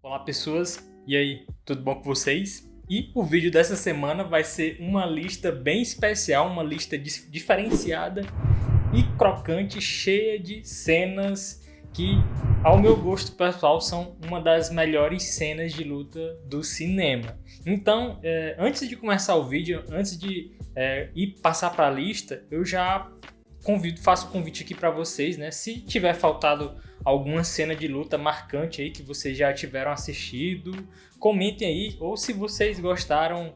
Olá pessoas, e aí, tudo bom com vocês? E o vídeo dessa semana vai ser uma lista bem especial, uma lista diferenciada e crocante, cheia de cenas que, ao meu gosto pessoal, são uma das melhores cenas de luta do cinema. Então, antes de começar o vídeo, antes de ir passar para a lista, eu já faço o convite aqui para vocês, né? Se tiver faltado alguma cena de luta marcante aí que vocês já tiveram assistido, comentem aí, ou se vocês gostaram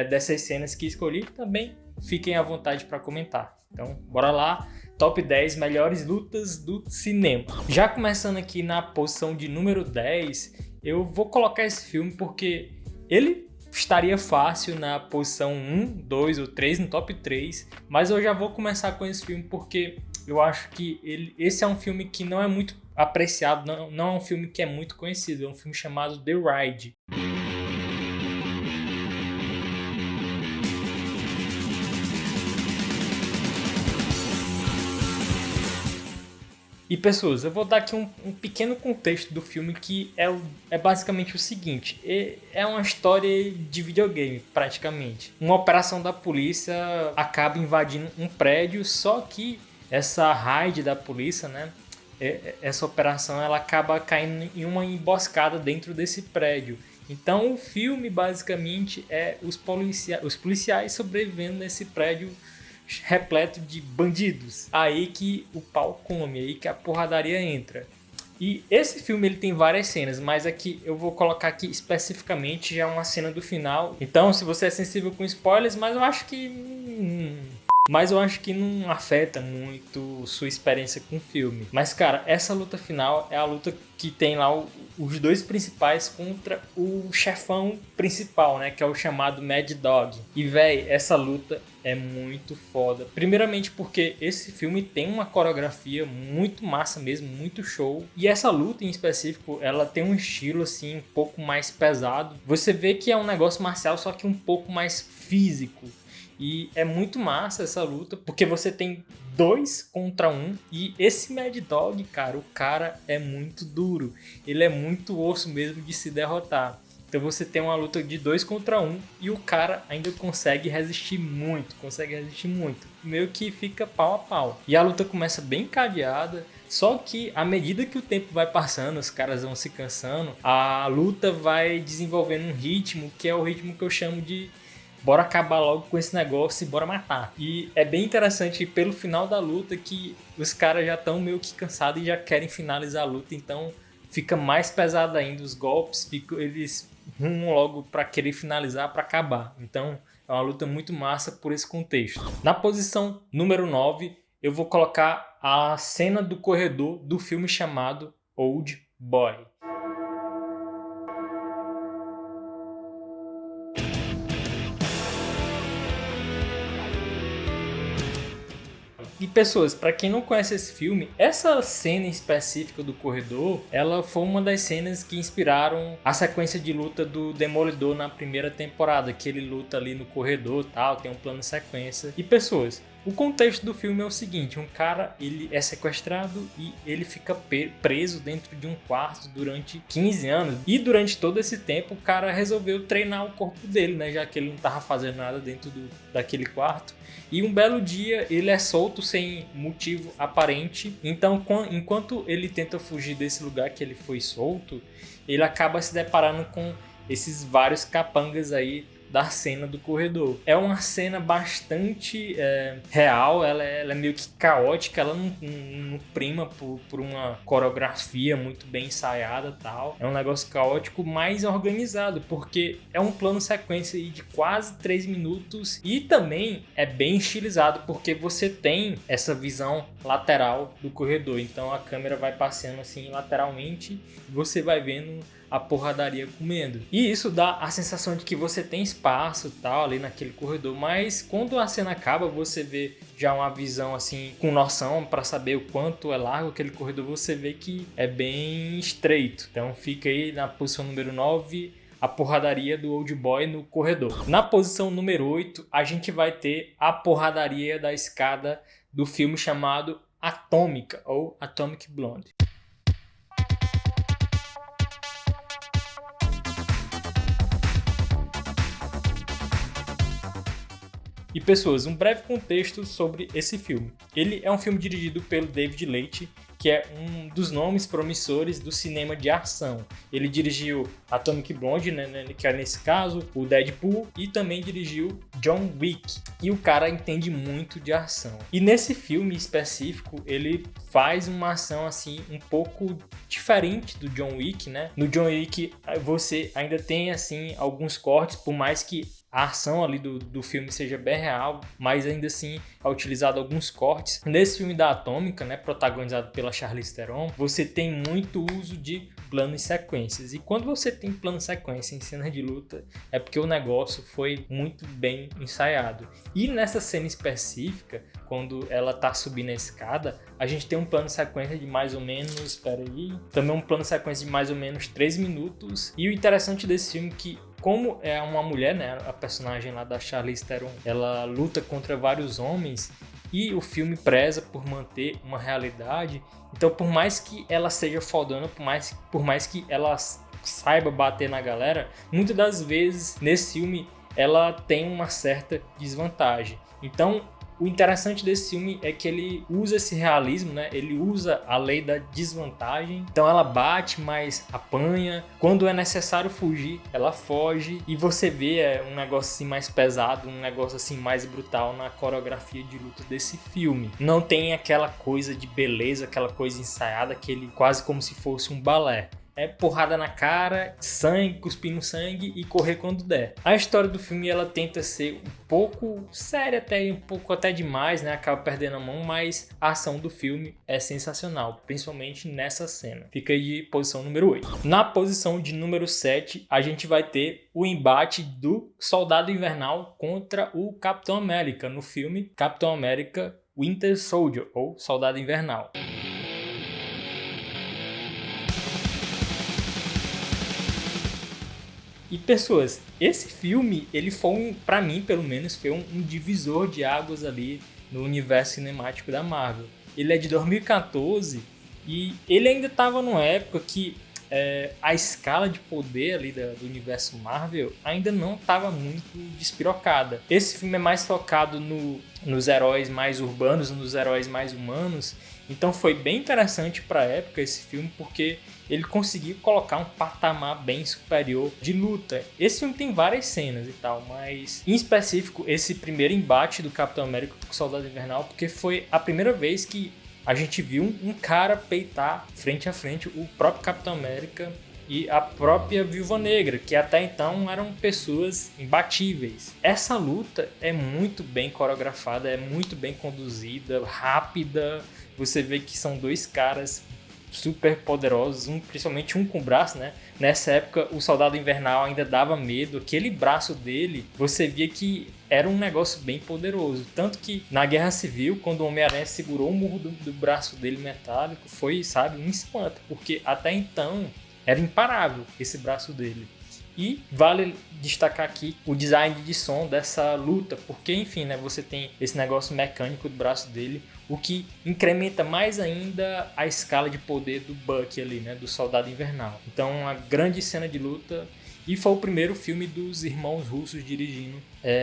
dessas cenas que escolhi, também fiquem à vontade para comentar. Então, bora lá, top 10 melhores lutas do cinema. Já começando aqui na posição de número 10, eu vou colocar esse filme porque ele estaria fácil na posição 1, 2 ou 3, no top 3, mas eu já vou começar com esse filme porque eu acho que esse é um filme que não é muito apreciado, não é um filme que é muito conhecido, é um filme chamado The Ride. E pessoas, eu vou dar aqui um pequeno contexto do filme que é basicamente o seguinte, é uma história de videogame praticamente. Uma operação da polícia acaba invadindo um prédio, só que essa raid da polícia, né, essa operação ela acaba caindo em uma emboscada dentro desse prédio. Então o filme basicamente é os policiais sobrevivendo nesse prédio repleto de bandidos. Aí que o pau come, aí que a porradaria entra. E esse filme ele tem várias cenas, mas aqui eu vou colocar aqui especificamente já uma cena do final. Então, se você é sensível com spoilers, mas eu acho que não afeta muito sua experiência com o filme. Mas, cara, essa luta final é a luta que tem lá os dois principais contra o chefão principal, né? Que é o chamado Mad Dog. E, véi, essa luta é muito foda. Primeiramente porque esse filme tem uma coreografia muito massa mesmo, muito show. E essa luta em específico, ela tem um estilo, assim, um pouco mais pesado. Você vê que é um negócio marcial, só que um pouco mais físico. E é muito massa essa luta, porque você tem 2 contra 1. E esse Mad Dog, cara, o cara é muito duro. Ele é muito osso mesmo de se derrotar. Então você tem uma luta de 2 contra 1 e o cara ainda consegue resistir muito. Meio que fica pau a pau. E a luta começa bem cadeada. Só que à medida que o tempo vai passando, os caras vão se cansando, a luta vai desenvolvendo um ritmo que é o ritmo que eu chamo de bora acabar logo com esse negócio e bora matar. E é bem interessante pelo final da luta que os caras já estão meio que cansados e já querem finalizar a luta. Então fica mais pesado ainda os golpes, eles rumam logo para querer finalizar, para acabar. Então é uma luta muito massa por esse contexto. Na posição número 9, eu vou colocar a cena do corredor do filme chamado Old Boy. E pessoas, para quem não conhece esse filme, essa cena específica do corredor, ela foi uma das cenas que inspiraram a sequência de luta do Demolidor na primeira temporada, que ele luta ali no corredor, tal, tem um plano de sequência. E pessoas, o contexto do filme é o seguinte, um cara ele é sequestrado e ele fica preso dentro de um quarto durante 15 anos. E durante todo esse tempo o cara resolveu treinar o corpo dele, né, já que ele não estava fazendo nada dentro daquele quarto. E um belo dia ele é solto sem motivo aparente. Então enquanto ele tenta fugir desse lugar que ele foi solto, ele acaba se deparando com esses vários capangas aí da cena do corredor. É uma cena bastante real, ela é meio que caótica, ela não prima por uma coreografia muito bem ensaiada, tal. É um negócio caótico, mas organizado, porque é um plano sequência de quase 3 minutos e também é bem estilizado, porque você tem essa visão lateral do corredor, então a câmera vai passeando assim lateralmente e você vai vendo a porradaria comendo. E isso dá a sensação de que você tem espaço tal ali naquele corredor, mas quando a cena acaba, você vê já uma visão assim com noção para saber o quanto é largo aquele corredor, você vê que é bem estreito. Então fica aí na posição número 9, a porradaria do Old Boy no corredor. Na posição número 8, a gente vai ter a porradaria da escada do filme chamado Atômica ou Atomic Blonde. E pessoas, um breve contexto sobre esse filme. Ele é um filme dirigido pelo David Leitch, que é um dos nomes promissores do cinema de ação. Ele dirigiu Atomic Blonde, né, que é nesse caso, o Deadpool, e também dirigiu John Wick. E o cara entende muito de ação. E nesse filme específico, ele faz uma ação assim um pouco diferente do John Wick, né? No John Wick você ainda tem assim alguns cortes, por mais que a ação ali do filme seja bem real, mas ainda assim é utilizado alguns cortes. Nesse filme da Atômica, né, protagonizado pela Charlize Theron, você tem muito uso de planos e sequências. E quando você tem plano e sequência em cenas de luta, é porque o negócio foi muito bem ensaiado. E nessa cena específica, quando ela tá subindo a escada, a gente tem um plano de sequência de mais ou menos, também um plano de sequência de mais ou menos 3 minutos. E o interessante desse filme é que, como é uma mulher, né, a personagem lá da Charlize Theron, ela luta contra vários homens e o filme preza por manter uma realidade. Então, por mais que ela seja fodona, por mais que ela saiba bater na galera, muitas das vezes nesse filme ela tem uma certa desvantagem. Então, o interessante desse filme é que ele usa esse realismo, né? Ele usa a lei da desvantagem. Então ela bate, mas apanha. Quando é necessário fugir, ela foge. E você vê um negócio assim mais pesado, um negócio assim mais brutal na coreografia de luta desse filme. Não tem aquela coisa de beleza, aquela coisa ensaiada, quase como se fosse um balé. É porrada na cara, sangue, cuspindo sangue e correr quando der. A história do filme ela tenta ser um pouco séria, um pouco até demais, né? Acaba perdendo a mão, mas a ação do filme é sensacional, principalmente nessa cena. Fica aí de posição número 8. Na posição de número 7, a gente vai ter o embate do Soldado Invernal contra o Capitão América no filme Capitão América Winter Soldier, ou Soldado Invernal. E pessoas, esse filme, ele foi, pra mim pelo menos, foi um divisor de águas ali no universo cinemático da Marvel. Ele é de 2014 e ele ainda estava numa época que a escala de poder ali do universo Marvel ainda não estava muito despirocada. Esse filme é mais focado nos heróis mais urbanos, nos heróis mais humanos. Então foi bem interessante para a época esse filme, porque ele conseguiu colocar um patamar bem superior de luta. Esse filme tem várias cenas e tal, mas em específico esse primeiro embate do Capitão América com o Soldado Invernal, porque foi a primeira vez que a gente viu um cara peitar frente a frente o próprio Capitão América e a própria Viúva Negra, que até então eram pessoas imbatíveis. Essa luta é muito bem coreografada, é muito bem conduzida, rápida. Você vê que são dois caras super poderosos, principalmente um com braço, né? Nessa época o Soldado Invernal ainda dava medo, aquele braço dele, você via que era um negócio bem poderoso, tanto que na Guerra Civil, quando o Homem-Aranha segurou o murro do braço dele metálico, foi, sabe, um espanto, porque até então era imparável esse braço dele. E vale destacar aqui o design de som dessa luta, porque enfim, né, você tem esse negócio mecânico do braço dele, o que incrementa mais ainda a escala de poder do Bucky ali, né, do Soldado Invernal. Então, uma grande cena de luta, e foi o primeiro filme dos irmãos russos dirigindo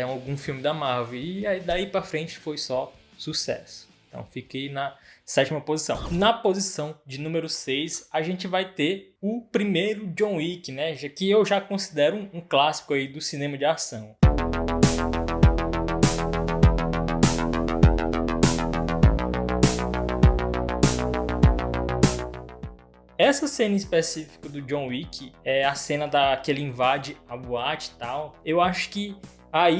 algum filme da Marvel, e aí daí pra frente foi só sucesso. Então fiquei na 7ª posição. Na posição de número 6, a gente vai ter o primeiro John Wick, né, que eu já considero um clássico aí do cinema de ação. Essa cena específica do John Wick é a cena que ele invade a boate e tal. Eu acho que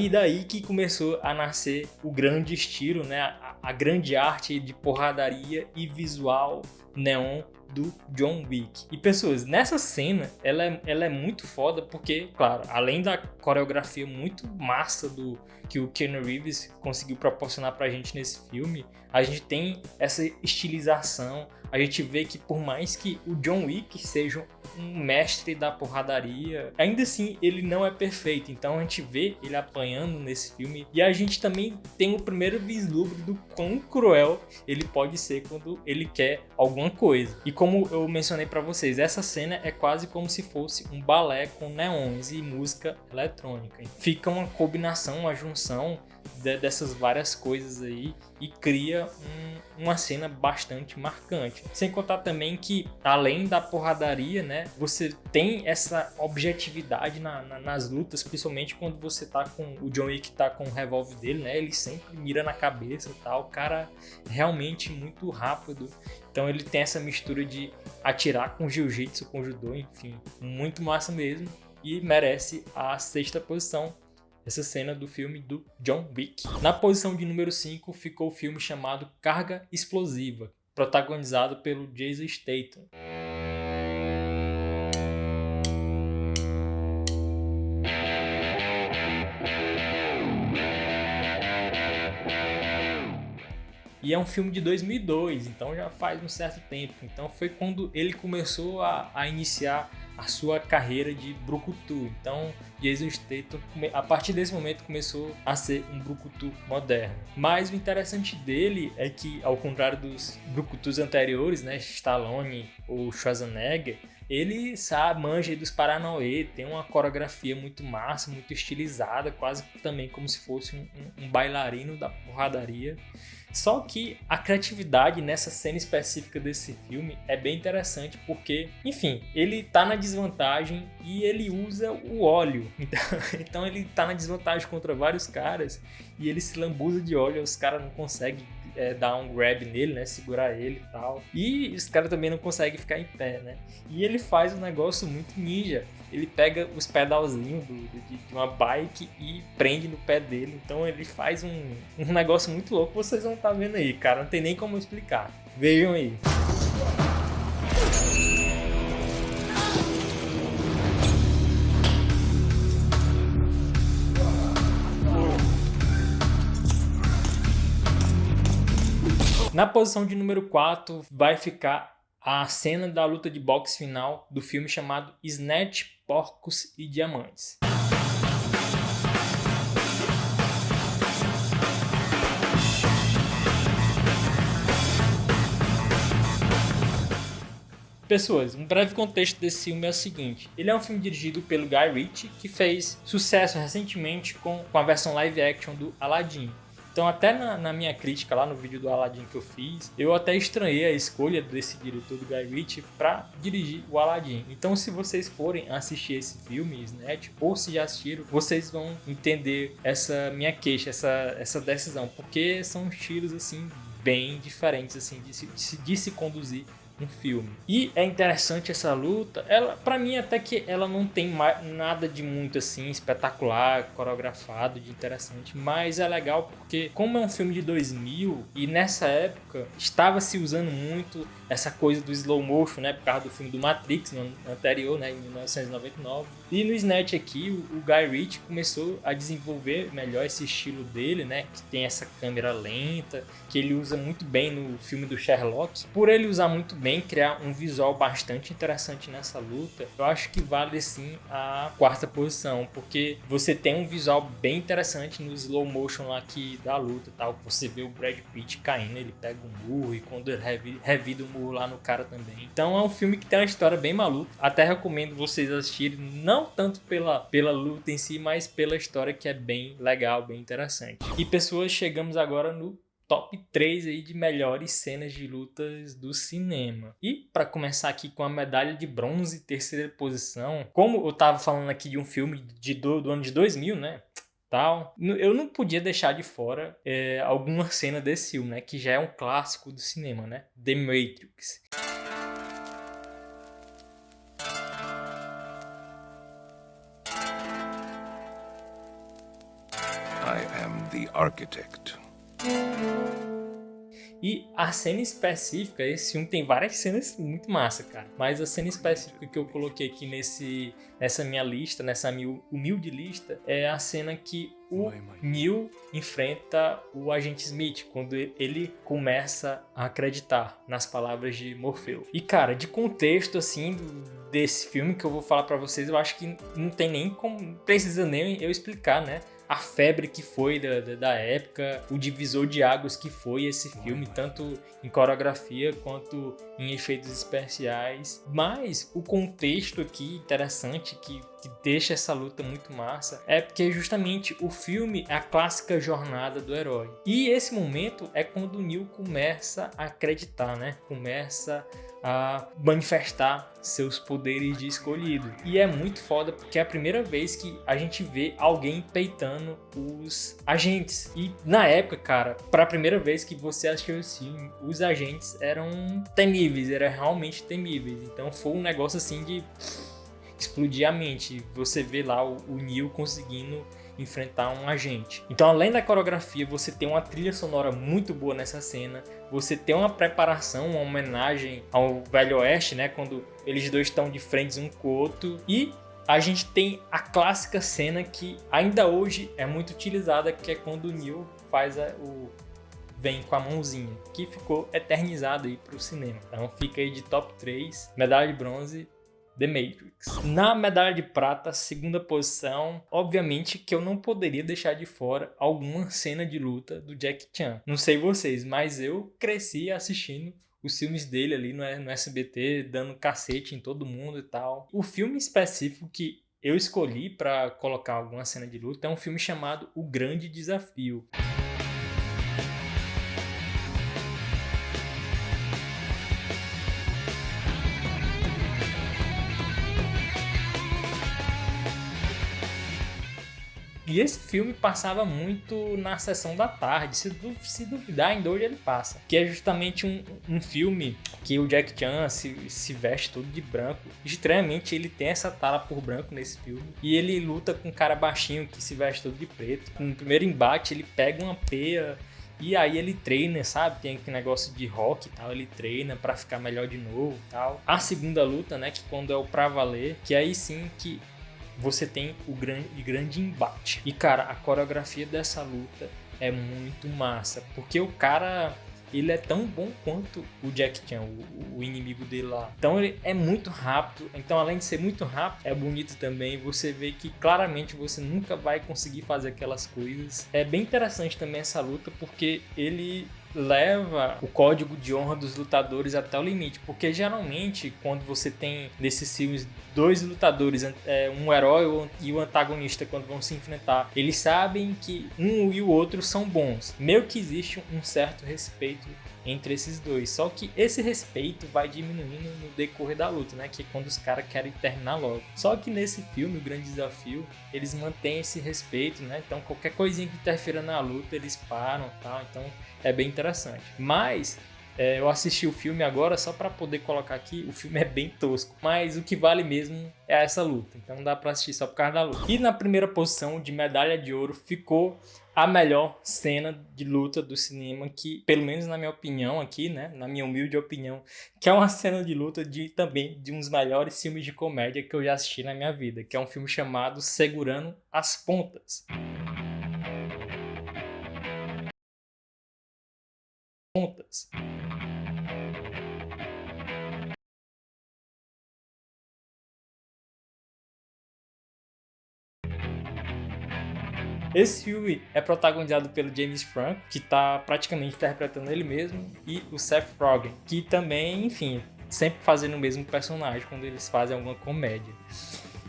daí que começou a nascer o grande estilo, né? A grande arte de porradaria e visual neon do John Wick. E pessoas, nessa cena, ela é muito foda porque, claro, além da coreografia muito massa que o Keanu Reeves conseguiu proporcionar pra gente nesse filme, a gente tem essa estilização, a gente vê que por mais que o John Wick seja um mestre da porradaria, ainda assim ele não é perfeito. Então a gente vê ele apanhando nesse filme e a gente também tem o primeiro vislumbre do quão cruel ele pode ser quando ele quer alguma coisa. E como eu mencionei pra vocês, essa cena é quase como se fosse um balé com neons e música eletrônica. Fica uma combinação, uma junção dessas várias coisas aí e cria uma cena bastante marcante. Sem contar também que, além da porradaria, né, você tem essa objetividade nas lutas, principalmente quando você tá com o John Wick, tá com o revólver dele, né, ele sempre mira na cabeça e tal, o cara é realmente muito rápido. Então ele tem essa mistura de atirar com jiu-jitsu, com judô, enfim, muito massa mesmo, e merece a 6ª posição. Essa cena do filme do John Wick. Na posição de número 5 ficou o filme chamado Carga Explosiva, protagonizado pelo Jason Statham. E é um filme de 2002, então já faz um certo tempo. Então foi quando ele começou a iniciar a sua carreira de brucutu. Então Jason Statham, a partir desse momento, começou a ser um brucutu moderno. Mas o interessante dele é que, ao contrário dos brucutus anteriores, né, Stallone ou Schwarzenegger, ele sabe, manja dos Paranauê, tem uma coreografia muito massa, muito estilizada, quase também como se fosse um bailarino da porradaria. Só que a criatividade nessa cena específica desse filme é bem interessante porque, enfim, ele tá na desvantagem e ele usa o óleo. Então ele tá na desvantagem contra vários caras e ele se lambuza de óleo, os caras não conseguem dar um grab nele, né, segurar ele e tal. E os caras também não conseguem ficar em pé, né? E ele faz um negócio muito ninja. Ele pega os pedalzinhos de uma bike e prende no pé dele. Então ele faz um negócio muito louco. Vocês vão estar vendo aí, cara. Não tem nem como explicar. Vejam aí. Na posição de número 4 vai ficar a cena da luta de boxe final do filme chamado Snatch, Porcos e Diamantes. Pessoas, um breve contexto desse filme é o seguinte: ele é um filme dirigido pelo Guy Ritchie, que fez sucesso recentemente com a versão live action do Aladdin. Então até na minha crítica lá no vídeo do Aladdin que eu fiz, eu até estranhei a escolha desse diretor do Guy Ritchie para dirigir o Aladdin. Então se vocês forem assistir esse filme, Snatch, ou se já assistiram, vocês vão entender essa minha queixa, essa decisão, porque são estilos assim bem diferentes assim de se conduzir um filme. E é interessante essa luta, ela, pra mim até que ela não tem nada de muito assim espetacular, coreografado, de interessante, mas é legal porque como é um filme de 2000 e nessa época estava se usando muito essa coisa do slow motion, né, por causa do filme do Matrix no anterior, né, em 1999. E no Snatch aqui o Guy Ritchie começou a desenvolver melhor esse estilo dele, né, que tem essa câmera lenta, que ele usa muito bem no filme do Sherlock. Por ele usar muito bem, criar um visual bastante interessante nessa luta, eu acho que vale sim a 4ª posição, porque você tem um visual bem interessante no slow motion lá que da luta, tal. Você vê o Brad Pitt caindo, ele pega um murro e quando ele revida o murro lá no cara também. Então é um filme que tem uma história bem maluca. Até recomendo vocês assistirem, não tanto pela luta em si, mas pela história que é bem legal, bem interessante. E pessoas, chegamos agora no top 3 aí de melhores cenas de lutas do cinema. E para começar aqui com a medalha de bronze, 3ª posição, como eu tava falando aqui de um filme do ano de 2000, né? Tal, eu não podia deixar de fora alguma cena desse filme, né? Que já é um clássico do cinema, né? The Matrix. I am the architect. E a cena específica, esse filme tem várias cenas muito massa, cara. Mas a cena específica que eu coloquei aqui nessa minha lista, nessa minha humilde lista, é a cena que o Neo enfrenta o agente Smith, quando ele começa a acreditar nas palavras de Morfeu. E, cara, de contexto, assim, desse filme que eu vou falar pra vocês, eu acho que não tem nem como, precisa nem eu explicar, né? A febre que foi da época, o divisor de águas que foi esse filme, tanto em coreografia quanto em efeitos especiais. Mas o contexto aqui interessante, que deixa essa luta muito massa, é porque justamente o filme é a clássica jornada do herói. E esse momento é quando o Neo começa a acreditar, né? Começa a manifestar seus poderes de escolhido. E é muito foda porque é a primeira vez que a gente vê alguém peitando os agentes. E na época, cara, para a primeira vez que você assistiu esse filme, os agentes eram temíveis, eram realmente temíveis. Então foi um negócio assim de explodir a mente. Você vê lá o Neo conseguindo enfrentar um agente. Então, além da coreografia, você tem uma trilha sonora muito boa nessa cena. Você tem uma preparação, uma homenagem ao Velho Oeste, né? Quando eles dois estão de frente um com o outro. E a gente tem a clássica cena que ainda hoje é muito utilizada, que é quando o Neo faz vem com a mãozinha, que ficou eternizado aí pro cinema. Então fica aí de top 3, medalha de bronze, The Matrix. Na medalha de prata, segunda posição, obviamente que eu não poderia deixar de fora alguma cena de luta do Jackie Chan. Não sei vocês, mas eu cresci assistindo os filmes dele ali no SBT, dando cacete em todo mundo e tal. O filme específico que eu escolhi para colocar alguma cena de luta é um filme chamado O Grande Desafio. E esse filme passava muito na sessão da tarde, se duvidar, ainda hoje ele passa. Que é justamente um filme que o Jackie Chan se veste todo de branco. Estranhamente ele tem essa tara por branco nesse filme. E ele luta com um cara baixinho que se veste todo de preto. No primeiro embate ele pega uma peia e aí ele treina, sabe? Tem aquele negócio de rock e tal, ele treina pra ficar melhor de novo e tal. A segunda luta, né, que quando é o pra valer, que aí sim que você tem o grande embate. E, cara, a coreografia dessa luta é muito massa, porque o cara, ele é tão bom quanto o Jackie Chan, o inimigo dele lá. Então ele é muito rápido, então além de ser muito rápido, é bonito também. Você vê que claramente você nunca vai conseguir fazer aquelas coisas. É bem interessante também essa luta, porque ele leva o código de honra dos lutadores até o limite, porque geralmente quando você tem nesses filmes dois lutadores, um herói e o antagonista, quando vão se enfrentar, eles sabem que um e o outro são bons, meio que existe um certo respeito entre esses dois, só que esse respeito vai diminuindo no decorrer da luta, né, que é quando os caras querem terminar logo. Só que nesse filme, O Grande Desafio, eles mantêm esse respeito, né, então qualquer coisinha que interfira na luta, eles param e tal, então é bem interessante. Mas eu assisti o filme agora só para poder colocar aqui. O filme é bem tosco, mas o que vale mesmo é essa luta. Então dá para assistir só por causa da luta. E na primeira posição de medalha de ouro ficou a melhor cena de luta do cinema, que pelo menos na minha opinião aqui, né, na minha humilde opinião, que é uma cena de luta também de um dos melhores filmes de comédia que eu já assisti na minha vida, que é um filme chamado Segurando as Pontas. Esse filme é protagonizado pelo James Franco, que tá praticamente interpretando ele mesmo, e o Seth Rogen, que também, enfim, sempre fazendo o mesmo personagem quando eles fazem alguma comédia.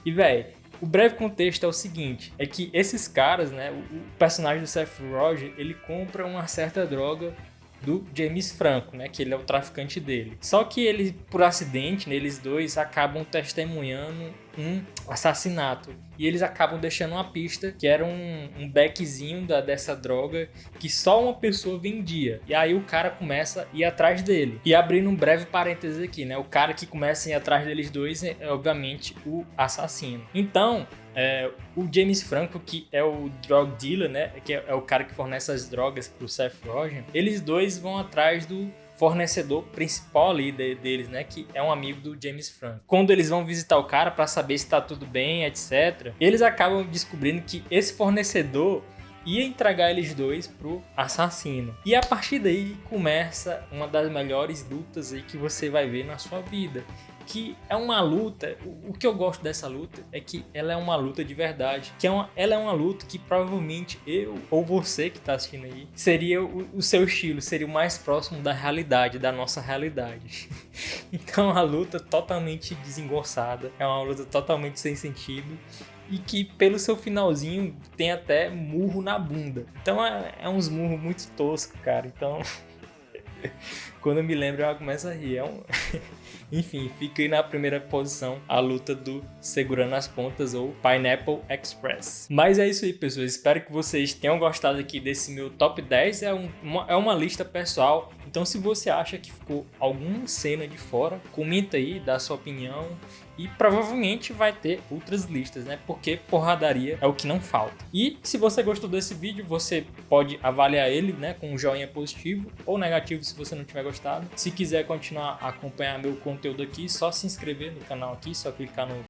E, velho, o breve contexto é o seguinte, é que esses caras, né, o personagem do Seth Rogen, ele compra uma certa droga do James Franco, né, que ele é o traficante dele. Só que ele, por acidente, eles dois acabam testemunhando um assassinato. E eles acabam deixando uma pista que era um beckzinho dessa droga que só uma pessoa vendia. E aí o cara começa a ir atrás dele. E abrindo um breve parênteses aqui, né? O cara que começa a ir atrás deles dois é obviamente o assassino. Então, o James Franco, que é o drug dealer, né? Que é o cara que fornece as drogas pro Seth Rogen. Eles dois vão atrás do fornecedor principal ali deles, né, que é um amigo do James Franco. Quando eles vão visitar o cara para saber se tá tudo bem, etc., eles acabam descobrindo que esse fornecedor ia entregar eles dois pro assassino. E a partir daí começa uma das melhores lutas aí que você vai ver na sua vida. Que é uma luta, o que eu gosto dessa luta é que ela é uma luta de verdade, ela é uma luta que provavelmente eu ou você que está assistindo aí, seria o seu estilo, seria o mais próximo da realidade, da nossa realidade. Então é uma luta totalmente desengonçada, é uma luta totalmente sem sentido, e que pelo seu finalzinho tem até murro na bunda. Então é uns murros muito toscos, cara, então... Quando eu me lembro eu começo a rir. Enfim, fica aí na primeira posição a luta do Segurando as Pontas ou Pineapple Express. Mas é isso aí, pessoas. Espero que vocês tenham gostado aqui desse meu top 10. É uma lista pessoal. Então se você acha que ficou alguma cena de fora, comenta aí, dá sua opinião. E provavelmente vai ter outras listas, né? Porque porradaria é o que não falta. E se você gostou desse vídeo, você pode avaliar ele, né, com um joinha positivo ou negativo se você não tiver gostado. Se quiser continuar a acompanhar meu conteúdo aqui, só se inscrever no canal aqui, só clicar no